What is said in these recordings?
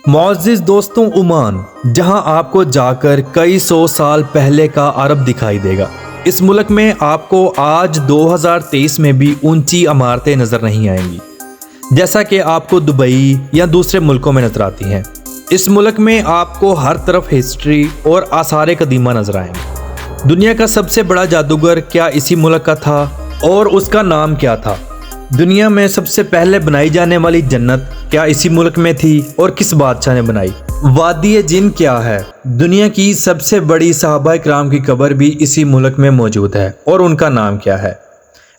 मुअज़्ज़िज़ दोस्तों, ओमान जहां आपको जाकर कई सौ साल पहले का अरब दिखाई देगा। इस मुल्क में आपको आज 2023 में भी ऊंची इमारतें नज़र नहीं आएंगी जैसा कि आपको दुबई या दूसरे मुल्कों में नज़र आती हैं। इस मुल्क में आपको हर तरफ हिस्ट्री और आसार कदीमा नज़र आएंगे। दुनिया का सबसे बड़ा जादूगर क्या इसी मुल्क का था और उसका नाम क्या था? दुनिया में सबसे पहले बनाई जाने वाली जन्नत क्या इसी मुल्क में थी और किस बादशाह ने बनाई? वादी जिन क्या है? दुनिया की सबसे बड़ी सहाबा किराम की कब्र भी इसी मुल्क में मौजूद है और उनका नाम क्या है?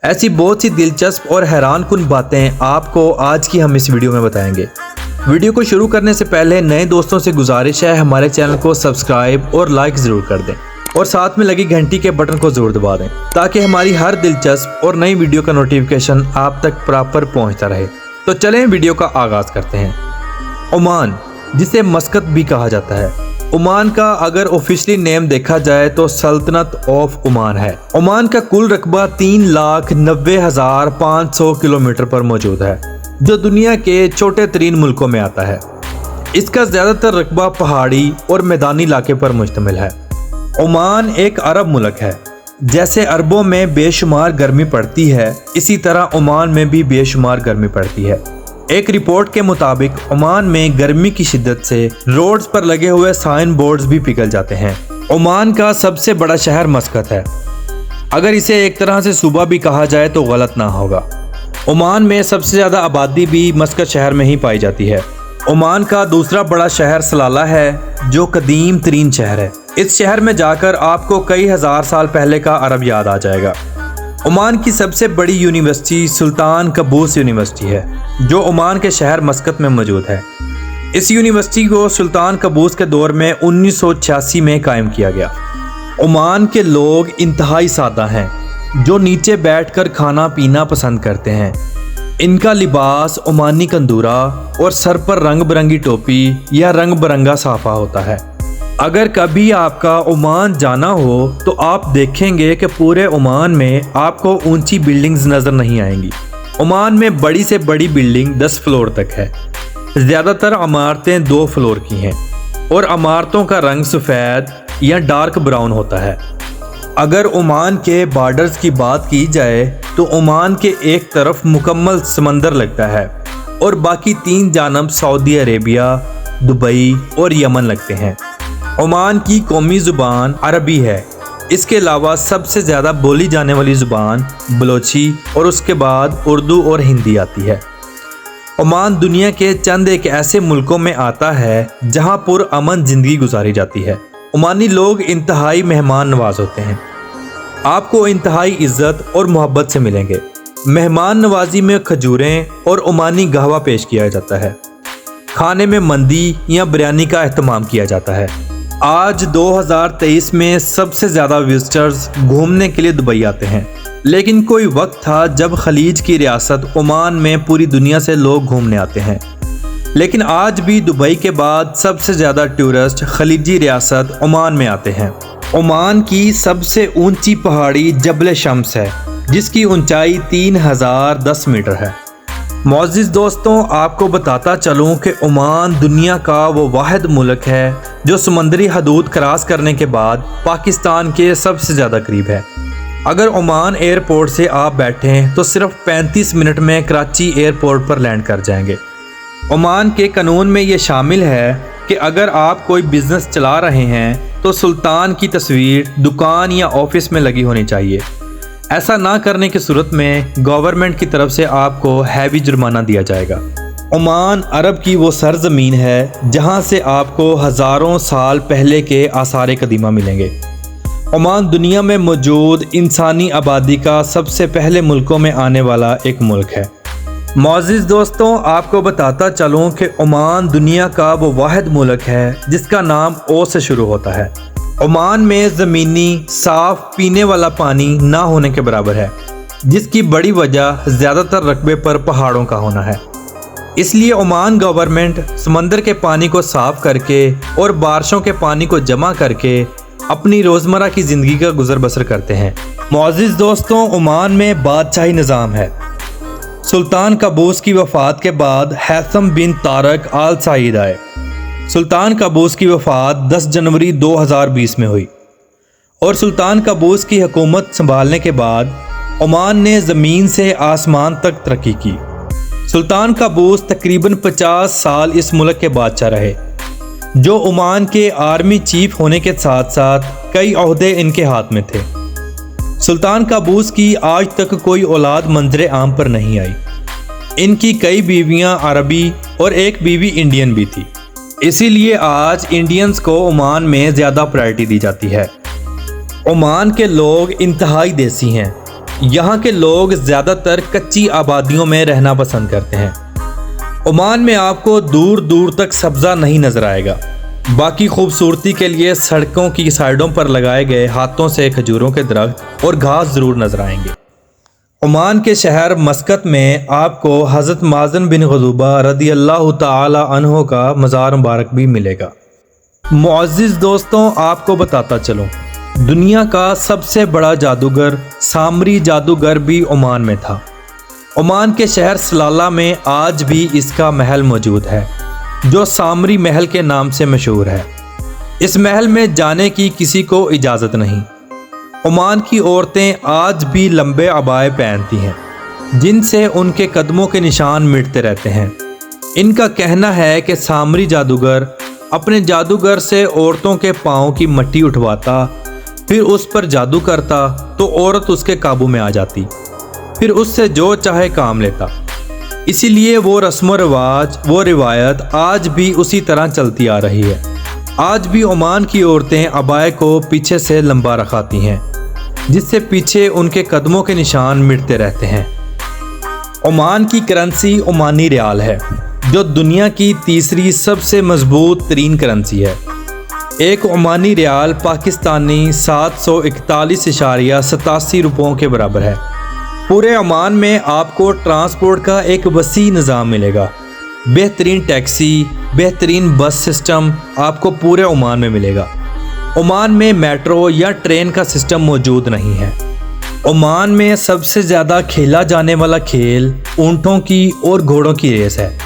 ऐसी बहुत सी दिलचस्प और हैरान कुन बातें आपको आज की हम इस वीडियो में बताएंगे। वीडियो को शुरू करने से पहले नए दोस्तों से गुजारिश है हमारे चैनल को सब्सक्राइब और लाइक ज़रूर कर दें और साथ में लगी घंटी के बटन को ज़रूर दबा दें ताकि हमारी हर दिलचस्प और नई वीडियो का नोटिफिकेशन आप तक प्रॉपर पहुंचता रहे। तो चलें वीडियो का आगाज़ करते हैं। ओमान, जिसे मस्कत भी कहा जाता है, ओमान का अगर ऑफिशियली नेम देखा जाए तो सल्तनत ऑफ ओमान है। ओमान का कुल रकबा 3,90,500 किलोमीटर पर मौजूद है जो दुनिया के छोटे तरीन मुल्कों में आता है। इसका ज़्यादातर रकबा पहाड़ी और मैदानी इलाके पर मुश्तमिल है। ओमान एक अरब मुल्क है। जैसे अरबों में बेशुमार गर्मी पड़ती है इसी तरह ओमान में भी बेशुमार गर्मी पड़ती है। एक रिपोर्ट के मुताबिक ओमान में गर्मी की शिद्दत से रोड्स पर लगे हुए साइन बोर्ड्स भी पिघल जाते हैं। ओमान का सबसे बड़ा शहर मस्कत है। अगर इसे एक तरह से सूबा भी कहा जाए तो गलत ना होगा। ओमान में सबसे ज़्यादा आबादी भी मस्कत शहर में ही पाई जाती है। ओमान का दूसरा बड़ा शहर सलाला है जो कदीम तरीन शहर है। इस शहर में जाकर आपको कई हज़ार साल पहले का अरब याद आ जाएगा। ओमान की सबसे बड़ी यूनिवर्सिटी सुल्तान कबूस यूनिवर्सिटी है जो ओमान के शहर मस्कत में मौजूद है। इस यूनिवर्सिटी को सुल्तान कबूस के दौर में 1986 में कायम किया गया। ओमान के लोग इंतहाई सादा हैं जो नीचे बैठकर खाना पीना पसंद करते हैं। इनका लिबास ओमानी कंदूरा और सर पर रंग बिरंगी टोपी या रंग बिरंगा साफा होता है। अगर कभी आपका ओमान जाना हो तो आप देखेंगे कि पूरे ओमान में आपको ऊंची बिल्डिंग्स नज़र नहीं आएंगी। ओमान में बड़ी से बड़ी बिल्डिंग 10 फ्लोर तक है। ज़्यादातर इमारतें 2 फ्लोर की हैं और इमारतों का रंग सफ़ेद या डार्क ब्राउन होता है। अगर ओमान के बॉर्डर्स की बात की जाए तो ओमान के एक तरफ मुकम्मल समंदर लगता है और बाकी 3 जानब सऊदी अरेबिया, दुबई और यमन लगते हैं। ओमान की कौमी ज़ुबान अरबी है। इसके अलावा सबसे ज़्यादा बोली जाने वाली ज़ुबान बलोची और उसके बाद उर्दू और हिंदी आती है। ओमान दुनिया के चंद एक ऐसे मुल्कों में आता है जहां पुरअमन ज़िंदगी गुजारी जाती है। ओमानी लोग इंतहाई मेहमान नवाज होते हैं। आपको इंतहाई इज़्ज़त और मोहब्बत से मिलेंगे। मेहमान नवाजी में खजूरें और ओमानी कहवा पेश किया जाता है। खाने में मंदी या बिरयानी का एहतमाम किया जाता है। आज 2023 में सबसे ज़्यादा विजिटर्स घूमने के लिए दुबई आते हैं, लेकिन कोई वक्त था जब खलीज की रियासत ओमान में पूरी दुनिया से लोग घूमने आते हैं। लेकिन आज भी दुबई के बाद सबसे ज़्यादा टूरिस्ट खलीजी रियासत ओमान में आते हैं। ओमान की सबसे ऊंची पहाड़ी जबल शम्स है जिसकी ऊंचाई 3010 मीटर है। मुअज़्ज़िज़ दोस्तों, आपको बताता चलूँ कि ओमान दुनिया का वो वाहिद मुल्क है जो समंदरी हदूद क्रॉस करने के बाद पाकिस्तान के सबसे ज़्यादा करीब है। अगर ओमान एयरपोर्ट से आप बैठें तो सिर्फ 35 मिनट में कराची एयरपोर्ट पर लैंड कर जाएंगे। ओमान के कानून में ये शामिल है कि अगर आप कोई बिज़नेस चला रहे हैं तो सुल्तान की तस्वीर दुकान या ऑफिस में लगी होनी चाहिए। ऐसा ना करने की सूरत में गवर्नमेंट की तरफ से आपको हैवी जुर्माना दिया जाएगा। ओमान अरब की वो सरजमीन है जहां से आपको हज़ारों साल पहले के आसार कदीमा मिलेंगे। ओमान दुनिया में मौजूद इंसानी आबादी का सबसे पहले मुल्कों में आने वाला एक मुल्क है। मुअज़्ज़िज़ दोस्तों, आपको बताता चलूँ कि ओमान दुनिया का वो वाहिद मुल्क है जिसका नाम ओ से शुरू होता है। ओमान में ज़मीनी साफ़ पीने वाला पानी ना होने के बराबर है जिसकी बड़ी वजह ज़्यादातर रकबे पर पहाड़ों का होना है। इसलिए ओमान गवर्नमेंट समंदर के पानी को साफ़ करके और बारिशों के पानी को जमा करके अपनी रोज़मर्रा की ज़िंदगी का गुजर बसर करते हैं। मुअज़्ज़िज़ दोस्तों, ओमान में बादशाही निज़ाम है। सुल्तान कबूस की वफ़ात के बाद हैथम बिन तारक आल सईद आए। سلطان قابوس کی وفات 10 جنوری 2020 میں ہوئی اور سلطان قابوس کی حکومت سنبھالنے کے بعد عمان نے زمین سے آسمان تک ترقی کی۔ سلطان قابوس تقریباً 50 سال اس ملک کے بادشاہ رہے، جو عمان کے آرمی چیف ہونے کے ساتھ ساتھ کئی عہدے ان کے ہاتھ میں تھے۔ سلطان قابوس کی آج تک کوئی اولاد منظر عام پر نہیں آئی۔ ان کی کئی بیویاں عربی اور ایک بیوی انڈین بھی تھی، اسی لیے آج انڈینز کو عمان میں زیادہ پرائرٹی دی جاتی ہے۔ عمان کے لوگ انتہائی دیسی ہیں۔ یہاں کے لوگ زیادہ تر کچی آبادیوں میں رہنا پسند کرتے ہیں۔ عمان میں آپ کو دور دور تک سبزہ نہیں نظر آئے گا، باقی خوبصورتی کے لیے سڑکوں کی سائڈوں پر لگائے گئے ہاتھوں سے کھجوروں کے درخت اور گھاس ضرور نظر آئیں گے۔ عمان کے شہر مسقط میں آپ کو حضرت مازن بن غضوبہ رضی اللہ تعالی عنہ کا مزار مبارک بھی ملے گا۔ معزز دوستوں، آپ کو بتاتا چلوں، دنیا کا سب سے بڑا جادوگر سامری جادوگر بھی عمان میں تھا۔ عمان کے شہر سلالہ میں آج بھی اس کا محل موجود ہے، جو سامری محل کے نام سے مشہور ہے۔ اس محل میں جانے کی کسی کو اجازت نہیں۔ عمان کی عورتیں آج بھی لمبے عبائے پہنتی ہیں، جن سے ان کے قدموں کے نشان مٹتے رہتے ہیں۔ ان کا کہنا ہے کہ سامری جادوگر اپنے جادوگر سے عورتوں کے پاؤں کی مٹی اٹھواتا، پھر اس پر جادو کرتا تو عورت اس کے قابو میں آ جاتی، پھر اس سے جو چاہے کام لیتا۔ اسی لیے وہ رسم و رواج، وہ روایت آج بھی اسی طرح چلتی آ رہی ہے۔ آج بھی عمان کی عورتیں عبائے کو پیچھے سے لمبا رکھاتی ہیں، جس سے پیچھے ان کے قدموں کے نشان مٹتے رہتے ہیں۔ عمان کی کرنسی عمانی ریال ہے، جو دنیا کی تیسری سب سے مضبوط ترین کرنسی ہے۔ ایک عمانی ریال پاکستانی 741.87 روپوں کے برابر ہے۔ پورے عمان میں آپ کو ٹرانسپورٹ کا ایک وسیع نظام ملے گا۔ بہترین ٹیکسی، بہترین بس سسٹم آپ کو پورے عمان میں ملے گا۔ عمان میں میٹرو یا ٹرین کا سسٹم موجود نہیں ہے۔ عمان میں سب سے زیادہ کھیلا جانے والا کھیل اونٹوں کی اور گھوڑوں کی ریس ہے۔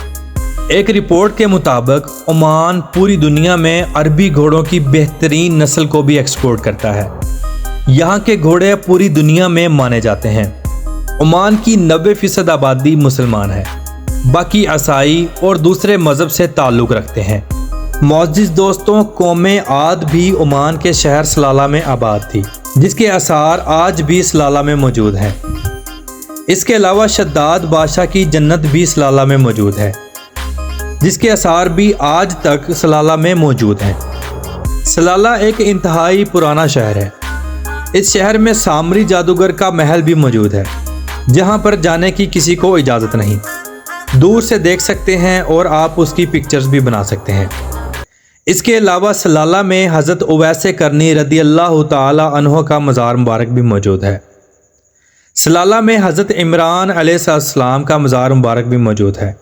ایک رپورٹ کے مطابق عمان پوری دنیا میں عربی گھوڑوں کی بہترین نسل کو بھی ایکسپورٹ کرتا ہے۔ یہاں کے گھوڑے پوری دنیا میں مانے جاتے ہیں۔ عمان کی 90% آبادی مسلمان ہے، باقی عیسائی اور دوسرے مذہب سے تعلق رکھتے ہیں۔ معزز دوستوں، قوم عاد بھی عمان کے شہر سلالہ میں آباد تھی، جس کے آثار آج بھی سلالہ میں موجود ہیں۔ اس کے علاوہ شداد بادشاہ کی جنت بھی سلالہ میں موجود ہے، جس کے آثار بھی آج تک سلالہ میں موجود ہیں۔ سلالہ ایک انتہائی پرانا شہر ہے۔ اس شہر میں سامری جادوگر کا محل بھی موجود ہے، جہاں پر جانے کی کسی کو اجازت نہیں۔ دور سے دیکھ سکتے ہیں اور آپ اس کی پکچرز بھی بنا سکتے ہیں۔ اس کے علاوہ سلالہ میں حضرت اویس کرنی رضی اللہ تعالی عنہ کا مزار مبارک بھی موجود ہے۔ سلالہ میں حضرت عمران علیہ السلام کا مزار مبارک بھی موجود ہے۔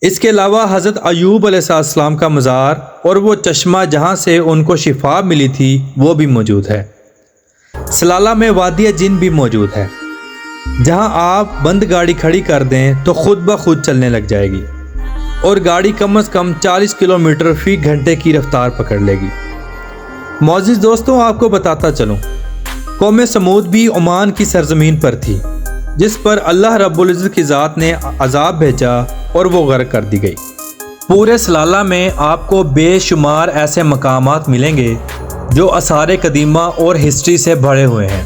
اس کے علاوہ حضرت ایوب علیہ السلام کا مزار اور وہ چشمہ جہاں سے ان کو شفا ملی تھی وہ بھی موجود ہے۔ سلالہ میں وادی جن بھی موجود ہے، جہاں آپ بند گاڑی کھڑی کر دیں تو خود بخود چلنے لگ جائے گی اور گاڑی کم از کم 40 کلومیٹر فی گھنٹے کی رفتار پکڑ لے گی۔ معزز دوستوں، آپ کو بتاتا چلوں، قوم سمود بھی عمان کی سرزمین پر تھی، جس پر اللہ رب العزت کی ذات نے عذاب بھیجا اور وہ غرق کر دی گئی۔ پورے سلالہ میں آپ کو بے شمار ایسے مقامات ملیں گے جو آثار قدیمہ اور ہسٹری سے بھرے ہوئے ہیں،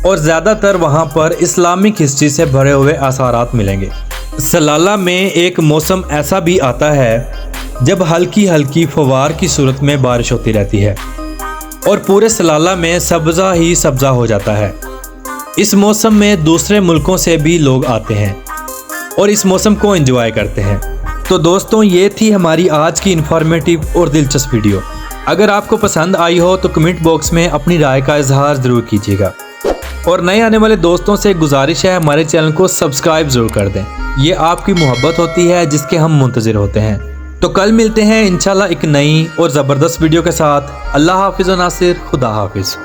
اور زیادہ تر وہاں پر اسلامک ہسٹری سے بھرے ہوئے آثارات ملیں گے۔ سلالہ میں ایک موسم ایسا بھی آتا ہے جب ہلکی ہلکی فوار کی صورت میں بارش ہوتی رہتی ہے اور پورے سلالہ میں سبزہ ہی سبزہ ہو جاتا ہے۔ اس موسم میں دوسرے ملکوں سے بھی لوگ آتے ہیں اور اس موسم کو انجوائے کرتے ہیں۔ تو دوستوں، یہ تھی ہماری آج کی انفارمیٹیو اور دلچسپ ویڈیو۔ اگر آپ کو پسند آئی ہو تو کمنٹ باکس میں اپنی رائے کا اظہار ضرور کیجیے گا، اور نئے آنے والے دوستوں سے گزارش ہے ہمارے چینل کو سبسکرائب ضرور کر دیں۔ یہ آپ کی محبت ہوتی ہے جس کے ہم منتظر ہوتے ہیں۔ تو کل ملتے ہیں انشاءاللہ ایک نئی اور زبردست ویڈیو کے ساتھ۔ اللہ حافظ و ناصر، خدا حافظ۔